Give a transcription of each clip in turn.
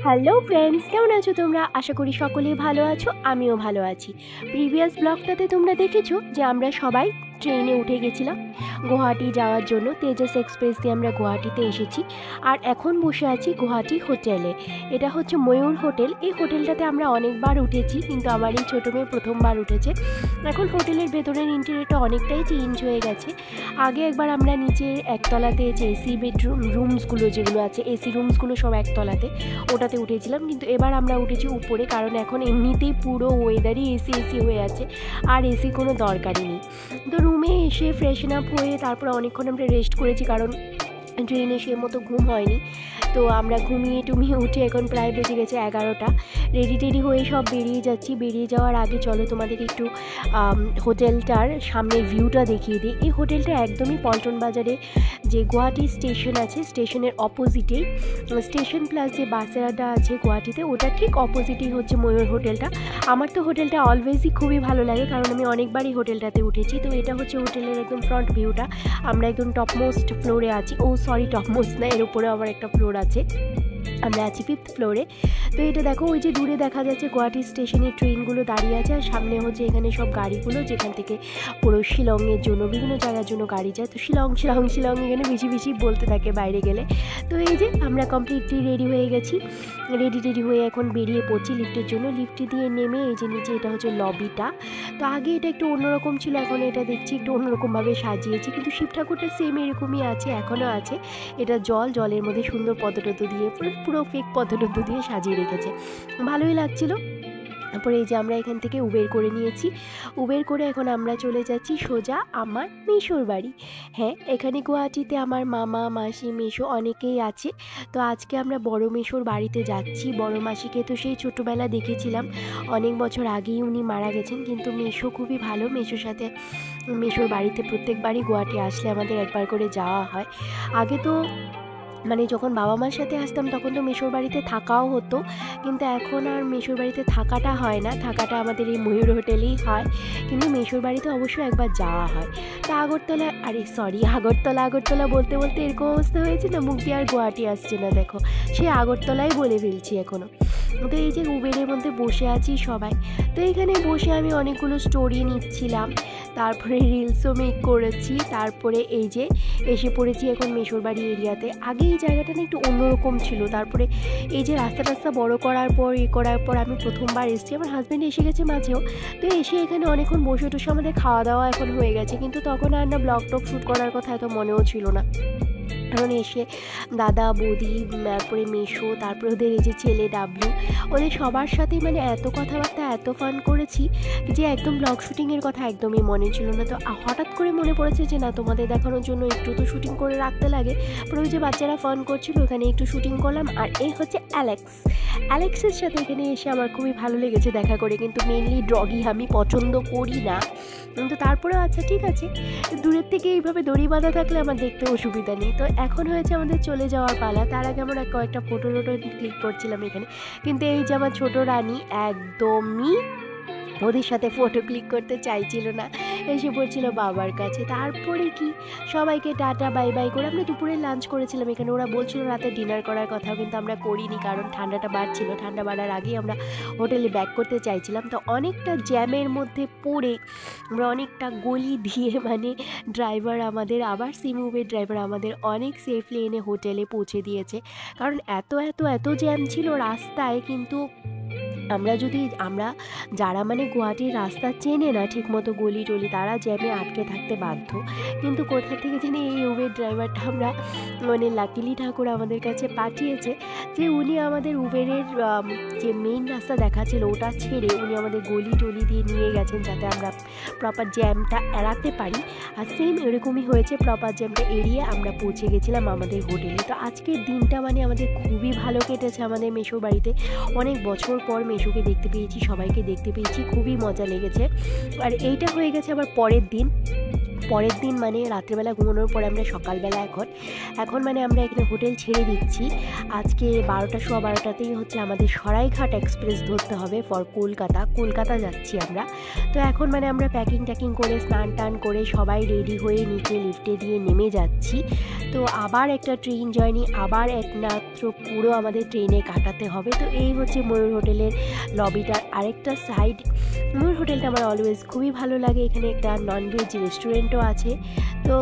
Hello friends, কেমন আছো তোমরা? আশা করি সকলেই ভালো আছো, আমিও ভালো আছি। প্রিভিয়াস ব্লগটাতে তোমরা দেখেছো যে আমরা সবাই ট্রেনে উঠে গেছিলাম গুয়াহাটি যাওয়ার জন্য। তেজাস এক্সপ্রেস দিয়ে আমরা গুয়াহাটিতে এসেছি আর এখন বসে আছি গুয়াহাটি হোটেলে। এটা হচ্ছে ময়ূর হোটেল। এই হোটেলটাতে আমরা অনেকবার উঠেছি, কিন্তু আমার এই ছোটো মেয়ে প্রথমবার উঠেছে। এখন হোটেলের ভেতরের ইন্টেরিয়রটা অনেকটাই চেঞ্জ হয়ে গেছে। আগে একবার আমরা নিচের একতলাতে যে এসি রুমসগুলো যেগুলো আছে, এসি রুমসগুলো সব একতলাতে, ওটাতে উঠেছিলাম। কিন্তু এবার আমরা উঠেছি উপরে, কারণ এখন এমনিতেই পুরো ওয়েদারই এসি এসি হয়ে আছে আর এসি কোনো দরকারই নেই। তো রুমে এসে ফ্রেশন আপ হয়ে তারপর অনেকক্ষণ আমরা রেস্ট করেছি, কারণ ট্রেনে সে মতো ঘুম হয়নি। তো আমরা ঘুমিয়ে টুমিয়ে উঠে এখন প্রায় বেজে গেছে 11টা। রেডি টেডি হয়ে সব বেরিয়ে যাচ্ছি। বেরিয়ে যাওয়ার আগে চলো তোমাদের একটু হোটেলটার সামনের ভিউটা দেখিয়ে দিই। এই হোটেলটা একদমই পল্টন বাজারে যে গুয়াহাটি স্টেশন আছে, স্টেশনের অপোজিটেই, স্টেশন প্লাস যে বাসের আড্ডা আছে গুয়াহাটিতে, ওটা ঠিক অপোজিটেই হচ্ছে ময়ূর হোটেলটা। আমার তো হোটেলটা অলওয়েজই খুবই ভালো লাগে, কারণ আমি অনেকবারই হোটেলটাতে উঠেছি। তো এটা হচ্ছে হোটেলের একদম ফ্রন্ট ভিউটা। আমরা একদম টপমোস্ট ফ্লোরে আছি। সরি, টপমোস্ট না, এর উপরে আবার একটা ফ্লোর আছে। আমরা আছি 5th ফ্লোরে। তো এটা দেখো, ওই যে দূরে দেখা যাচ্ছে গুয়াহাটি স্টেশনের ট্রেনগুলো দাঁড়িয়ে আছে, আর সামনে হচ্ছে এখানে সব গাড়িগুলো, যেখান থেকে পুরো শিলংয়ের জন্য, বিভিন্ন জায়গার জন্য গাড়ি যায়। তো শিলং শিলং শিলং এখানে বেশি বেশি বলতে থাকে বাইরে গেলে। তো এই যে আমরা কমপ্লিটলি রেডি হয়ে গেছি। রেডি হয়ে এখন বেরিয়ে পড়ছি লিফটের জন্য। লিফটে দিয়ে নেমে এই যে নিচে, এটা হচ্ছে লবিটা। তো আগে এটা একটু অন্যরকম ছিল, এখন এটা দেখছি একটু অন্যরকমভাবে সাজিয়েছি, কিন্তু শিব ঠাকুরটা সেম এরকমই আছে, এখনও আছে। এটা জলের মধ্যে সুন্দর পদ্মটদ্ম দিয়ে, পুরো ফেক পদ্মটদ্ম দিয়ে সাজিয়ে রেখেছে, ভালোই লাগছিল। তারপরে এই যে আমরা এখান থেকে উবের করে নিয়েছি। উবের করে এখন আমরা চলে যাচ্ছি সোজা আমার মেসোর বাড়ি। হ্যাঁ, এখানে গুয়াহাটিতে আমার মামা মাসি মেসো অনেকেই আছে। তো আজকে আমরা বড় মেসোর বাড়িতে যাচ্ছি। বড় মাসিকে তো সেই ছোটোবেলা দেখেছিলাম, অনেক বছর আগেই উনি মারা গেছেন, কিন্তু মেসো খুবই ভালো। মেসোর সাথে, মেসোর বাড়িতে প্রত্যেকবারই গুয়াহাটি আসলে আমাদের একবার করে যাওয়া হয়। আগে তো মানে যখন বাবা মার সাথে আসতাম তখন তো মেসোর বাড়িতে থাকাও হতো, কিন্তু এখন আর মেসোর বাড়িতে থাকাটা হয় না, থাকাটা আমাদের এই ময়ূর হোটেলেই হয়। কিন্তু মেসোর বাড়িতে অবশ্যই একবার যাওয়া হয়। তা আগরতলা বলতে বলতে এরকম অবস্থা হয়েছে না, মুখ দিয়ে আর গুয়াহাটি আসছে না। দেখো, সে আগরতলাই বলে ফেলছি এখনও। তো এই যে উবেরের মধ্যে বসে আছি সবাই। তো এখানে বসে আমি অনেকগুলো স্টোরি নিচ্ছিলাম, তারপরে রিলসও মেক করেছি। তারপরে এই যে এসে পড়েছি এখন মেসোর বাড়ি এরিয়াতে। আগে এই জায়গাটা না একটু অন্যরকম ছিল, তারপরে এই যে রাস্তা বড় করার পর আমি প্রথমবার এসেছি। আমার হাজব্যান্ড এসে গেছে মাঝেও। তো এসে এখানে অনেকক্ষণ বসে টসে আমাদের খাওয়া দাওয়া এখন হয়ে গেছে, কিন্তু তখন আর না ব্লগ টক শ্যুট করার কথা এত মনেও ছিল না। কারণ এসে দাদা বৌদি, তারপরে মেসো, তারপরে ওদের এই যে ছেলে ডাবলু, ওদের সবার সাথে মানে এত কথাবার্তা, এত ফান করেছি যে একদম ব্লগ শ্যুটিংয়ের কথা একদমই মনে ছিল না। তো হঠাৎ করে মনে পড়েছে যে না, তোমাদের দেখানোর জন্য একটু তো শ্যুটিং করে রাখতে লাগে। পরে ওই যে বাচ্চারা ফান করছিল, ওখানে একটু শ্যুটিং করলাম। আর এই হচ্ছে অ্যালেক্সের সাথে এখানে এসে আমার খুবই ভালো লেগেছে দেখা করে, কিন্তু মেনলি ডগি আমি পছন্দ করি না। কিন্তু তারপরেও আচ্ছা ঠিক আছে, দূরের থেকে এইভাবে দড়ি বাঁধা থাকলে আমার দেখতে অসুবিধা নেই। তো এখন হয়েছে আমাদের চলে যাওয়ার পালা। তার আগে আমরা কয়েকটা ফটো ক্লিক করছিলাম এখানে, কিন্তু এই যে আমার ছোটো রানী একদমই ওদের সাথে ফটো ক্লিক করতে চাইছিল না, এসে পড়ছিল বাবার কাছে। তারপরে কি সবাইকে টাটা বাই বাই করে আমরা দুপুরে লাঞ্চ করেছিলাম এখানে। ওরা বলছিল রাতে ডিনার করার কথাও, কিন্তু আমরা করিনি, কারণ ঠান্ডাটা বাড়ছিল। ঠান্ডা বাড়ার আগেই আমরা হোটেলে ব্যাক করতে চাইছিলাম। তো অনেকটা জ্যামের মধ্যে পড়ে আমরা অনেকটা গলি দিয়ে, মানে ড্রাইভার আমাদের, আবার সিমুবের ড্রাইভার আমাদের অনেক সেফলি এনে হোটেলে পৌঁছে দিয়েছে। কারণ এত জ্যাম ছিল রাস্তায়। কিন্তু আমরা যারা মানে গুয়াহাটির রাস্তা চেনে না ঠিকমতো, গলি টলি, তারা জ্যামে আটকে থাকতে বাধ্য। কিন্তু কোথা থেকে জানি এই উবের ড্রাইভারটা আমরা মানে লাকিলি ঠাকুর আমাদের কাছে পাঠিয়েছে, যে উনি আমাদের উবেরের যে মেইন রাস্তা দেখাচ্ছিল ওটা ছেড়ে উনি আমাদের গলি টলি দিয়ে নিয়ে গেছেন, যাতে আমরা প্রপার জ্যামটা এড়াতে পারি। আর সেম এরকমই হয়েছে, প্রপার জ্যামটা এড়িয়ে আমরা পৌঁছে গেছিলাম আমাদের হোটেলে। তো আজকের দিনটা মানে আমাদের খুবই ভালো কেটেছে আমাদের মেসোর বাড়িতে। অনেক বছর পর মেসোকে দেখতে পেয়েছি, সবাইকে দেখতে পেয়েছি, খুবই মজা লেগেছে। আর এইটা হয়ে গেছে আবার পরের দিন। পরের দিন মানে রাত্রেবেলা ঘুমানোর পরে আমরা সকালবেলা এখন মানে আমরা এখানে হোটেল ছেড়ে দিচ্ছি। আজকে 12টাতেই হচ্ছে আমাদের সরাইঘাট এক্সপ্রেস ধরতে হবে ফর কলকাতা যাচ্ছি আমরা। তো এখন মানে আমরা প্যাকিং করে স্নান টান করে সবাই রেডি হয়ে নিচে লিফটে দিয়ে নেমে যাচ্ছি। তো আবার একটা ট্রেন জার্নি, আবার একমাত্র পুরো আমাদের ট্রেনে কাটাতে হবে। তো এই হচ্ছে ময়ূর হোটেলের লবিটার আরেকটা সাইড। ময়ূর হোটেলটা আমার অলওয়েজ খুবই ভালো লাগে। এখানে একটা ননভেজ রেস্টুরেন্টও আছে। তো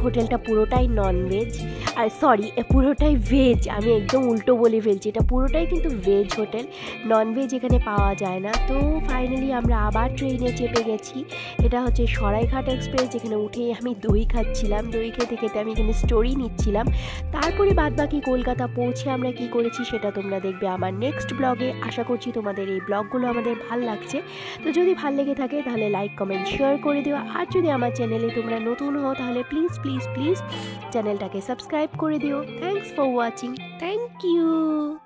হোটেলটা পুরোটাই ননভেজ, আর সরি পুরোটাই ভেজ, আমি একদম উল্টো বলে ফেলছি, এটা পুরোটাই কিন্তু ভেজ হোটেল, ননভেজ এখানে পাওয়া যায় না। তো ফাইনালি আমরা আবার ট্রেনে চেপে গেছি। এটা হচ্ছে সরাইঘাট এক্সপ্রেস, যেখানে উঠেই আমি দই খাচ্ছিলাম, দই খেতে খেতে আমি এখানে স্টোরি নিচ্ছিলাম। তারপরে বাদবাকি কলকাতা পৌঁছে আমরা কি করেছি সেটা তোমরা দেখবে আমার নেক্সট ব্লগে। আশা করছি তোমাদের এই ব্লগগুলো আমাদের ভাল লাগছে। তো যদি ভাল লেগে থাকে তাহলে লাইক কমেন্ট শেয়ার করে দিও। আর যদি আমার চ্যানেলে তোমরা নতুন হও তাহলে প্লিজ চ্যানেলটাকে সাবস্ক্রাইব করে দিও। Thanks for watching. Thank you.